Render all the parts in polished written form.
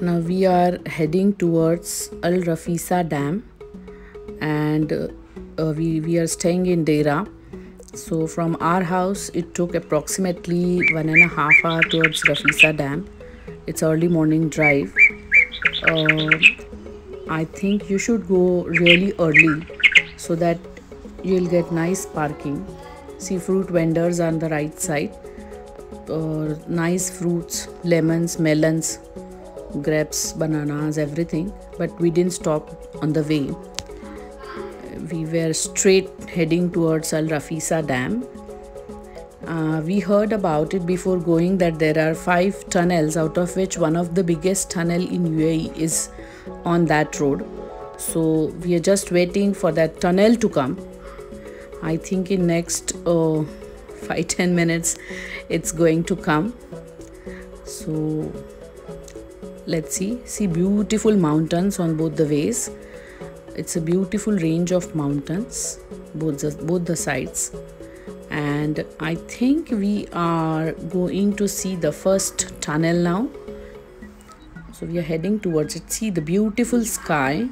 Now we are heading towards Al Rafisa Dam, and we are staying in Dera. So from our house it took approximately 1.5 hours towards Rafisa Dam. It's early morning drive. uh, I think you should go really early so that you'll get nice parking. See, fruit vendors on the right side. Nice fruits, lemons, melons, grapes, bananas, everything. But we didn't stop on the way. We were straight heading towards Al Rafisa Dam. We heard about it before going that there are 5 tunnels, out of which one of the biggest tunnel in UAE is on that road. So we are just waiting for that tunnel to come. I think in next 5-10 minutes it's going to come. So let's see beautiful mountains on both the ways. It's a beautiful range of mountains, both the sides. And I think we are going to see the first tunnel now. So we are heading towards it. See the beautiful sky,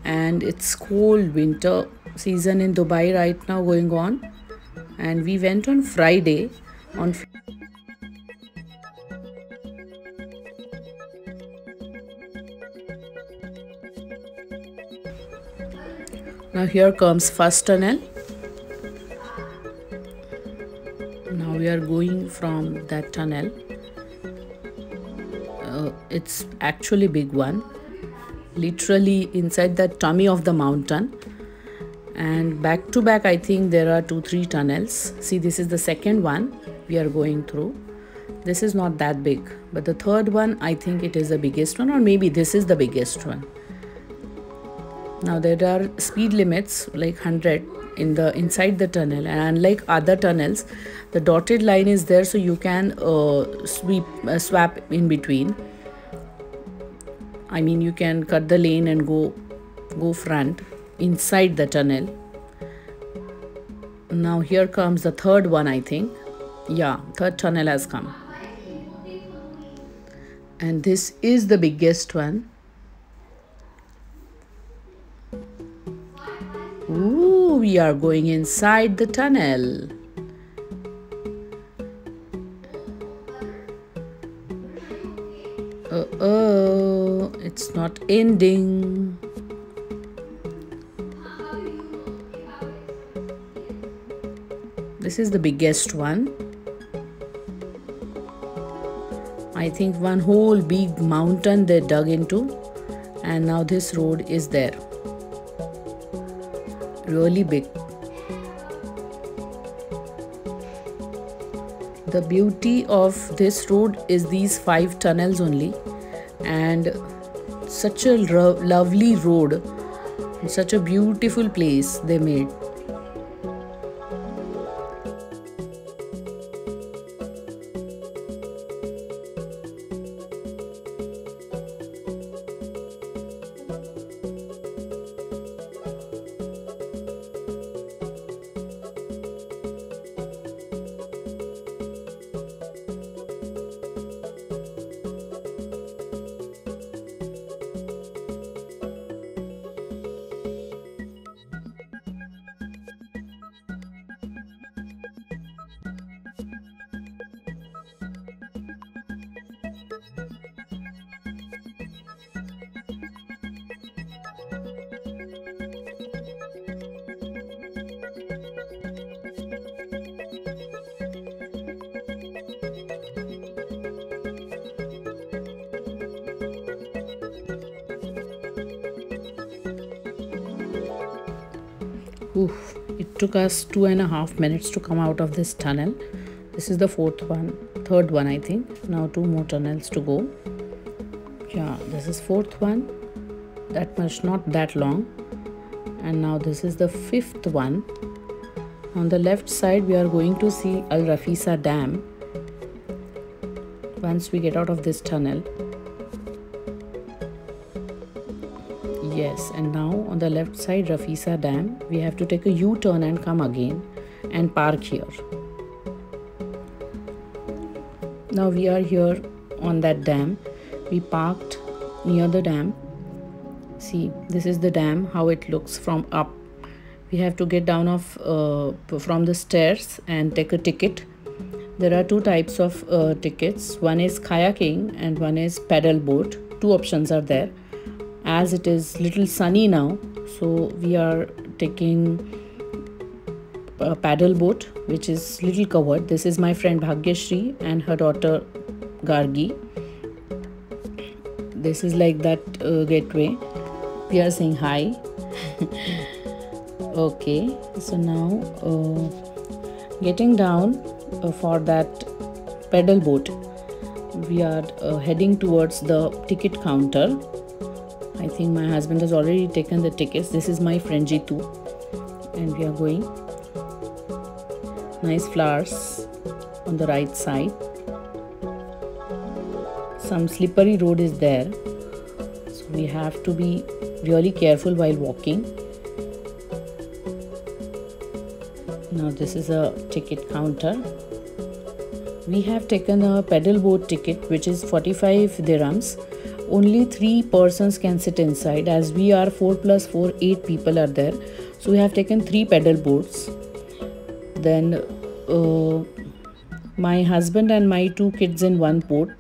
and it's cold winter season in Dubai right now going on. And we went on Friday. Now here comes first tunnel. Now we are going from that tunnel. It's actually big one, literally inside the tummy of the mountain. And back to back, I think there are 2-3 tunnels. See, this is the second one we are going through. This is not that big, but the third one, I think it is the biggest one, or maybe this is the biggest one. Now there are speed limits like 100 inside the tunnel, and unlike other tunnels, the dotted line is there, so you can swap in between. I mean, you can cut the lane and go front inside the tunnel. Now here comes the third one, I think. Yeah, third tunnel has come, and this is the biggest one. Ooh, we are going inside the tunnel. Oh, it's not ending. This is the biggest one. I think one whole big mountain they dug into, and now this road is there. Really big. The beauty of this road is these 5 tunnels only, and such a lovely road, such a beautiful place they made. Oof, it took us 2.5 minutes to come out of this tunnel. This is the third one I think. Now 2 more tunnels to go. Yeah, this is 4th one. That much, not that long. And now this is the 5th one. On the left side we are going to see Al Rafisa Dam once we get out of this tunnel. Yes, and now on the left side Rafisa Dam, we have to take a U-turn and come again and park here. Now we are here on that dam. we parked near the dam. See, this is the dam, how it looks from up. We have to get down from the stairs and take a ticket. There are two types of tickets. One is kayaking and one is paddle boat. Two options are there. As it is little sunny now, so we are taking a paddle boat, which is little covered. This is my friend Bhagyashri and her daughter Gargi. This is like that gateway. We are saying hi. Okay, so now getting down for that paddle boat, we are heading towards the ticket counter. I think my husband has already taken the tickets. This is my friend Jitu, and we are going. Nice flowers on the right side. Some slippery road is there, so we have to be really careful while walking. Now this is a ticket counter. We have taken a paddle boat ticket, which is 45 dirhams. Only 3 persons can sit inside. As we are 4 plus 4, 8 people are there. So we have taken 3 paddle boats. Then my husband and my 2 kids in one boat.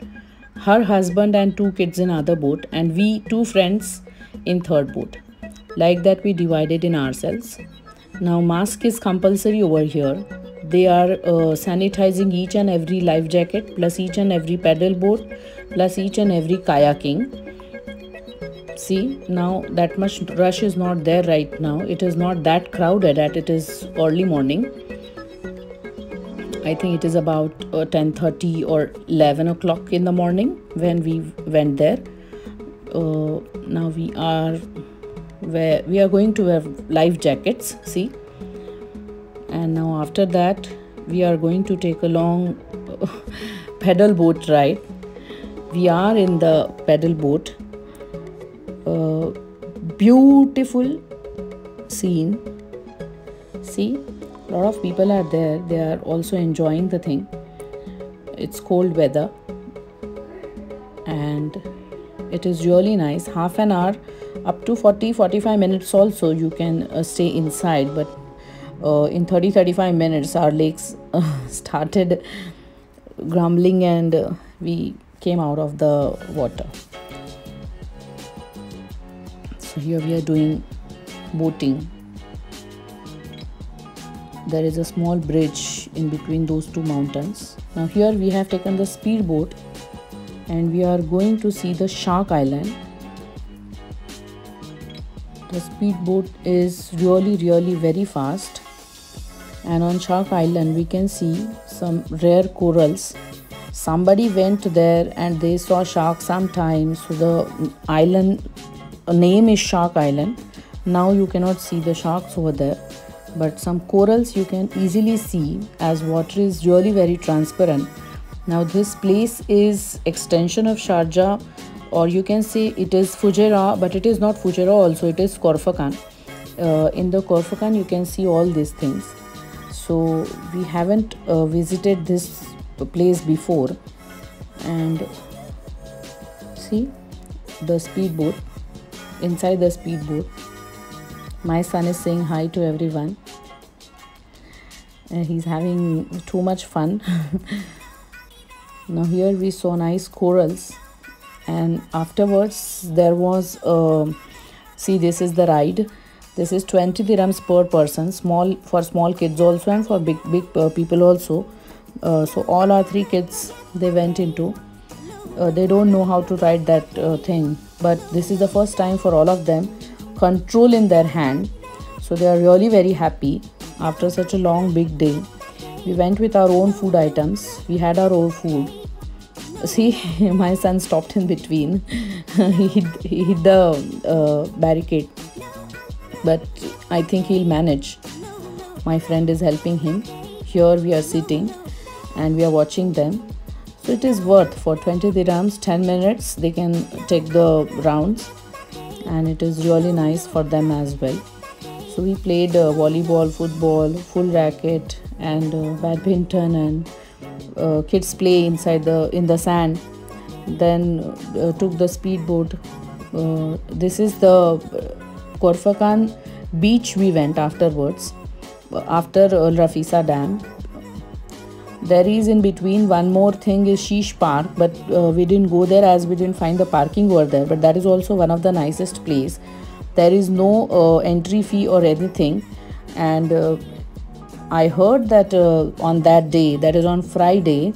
Her husband and 2 kids in other boat. And we 2 friends in third boat. Like that we divided in ourselves. Now mask is compulsory over here. They are sanitizing each and every life jacket, plus each and every paddle boat, plus each and every kayaking. See, now that much rush is not there right now. It is not that crowded at it is early morning. I think it is about 10:30 or 11 o'clock in the morning when we went there. Now we are going to have life jackets. See. And now after that we are going to take a long paddle boat ride. We are in the paddle boat. Beautiful scene. See, a lot of people are there. They are also enjoying the thing. It's cold weather and it is really nice. Half an hour up to 40-45 minutes also you can stay inside, but in 30-35 minutes our legs started grumbling and we came out of the water. So here we are doing boating. There is a small bridge in between those two mountains. Now here we have taken the speedboat and we are going to see the Shark Island. The speedboat is really very fast. And on Shark Island we can see some rare corals. Somebody went there and they saw sharks sometime, so the island name is Shark Island. Now you cannot see the sharks over there, but some corals you can easily see as water is really very transparent. Now this place is extension of Sharjah, or you can say it is Fujairah, but it is not Fujairah also, it is Corfachan. In the Corfachan you can see all these things. So we haven't visited this place before. And see the speedboat. Inside the speedboat my son is saying hi to everyone and he's having too much fun. Now here we saw nice corals, and afterwards there was see, this is the ride. This is 20 dirhams per person, small for small kids also and for big people also. So all our 3 kids, they went into. They don't know how to ride that thing, but this is the first time for all of them. Control in their hand, so they are really very happy after such a long big day. We went with our own food items. We had our own food. See, my son stopped in between. he hit the barricade, but I think he'll manage. My friend is helping him. Here we are sitting and we are watching them. So it is worth for 20 dirhams, 10 minutes they can take the rounds, and it is really nice for them as well. So we played volleyball, football, full racket, and badminton, and kids play in the sand. then took the speedboat. This is the Korfakan beach we went afterwards, after Al Rafisa Dam. There is in between one more thing is Sheesh Park, but we didn't go there as we didn't find the parking over there. But that is also one of the nicest place. There is no entry fee or anything, and I heard that on that day, that is on Friday,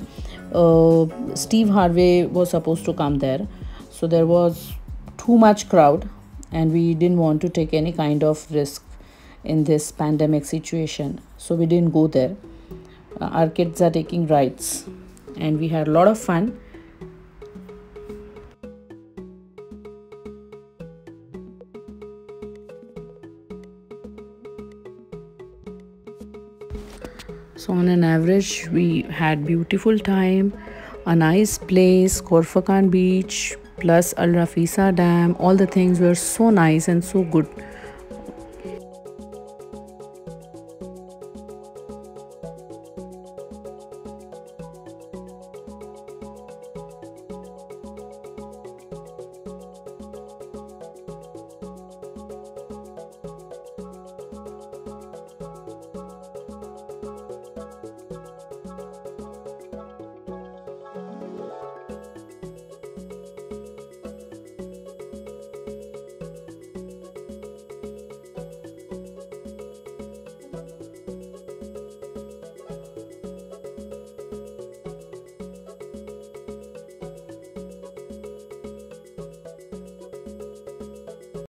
Steve Harvey was supposed to come there, so there was too much crowd, and we didn't want to take any kind of risk in this pandemic situation, so we didn't go there. Our kids are taking rides, and we had a lot of fun. So on an average, we had beautiful time, a nice place, Korfakan beach plus Al Rafisa Dam. All the things were so nice and so good.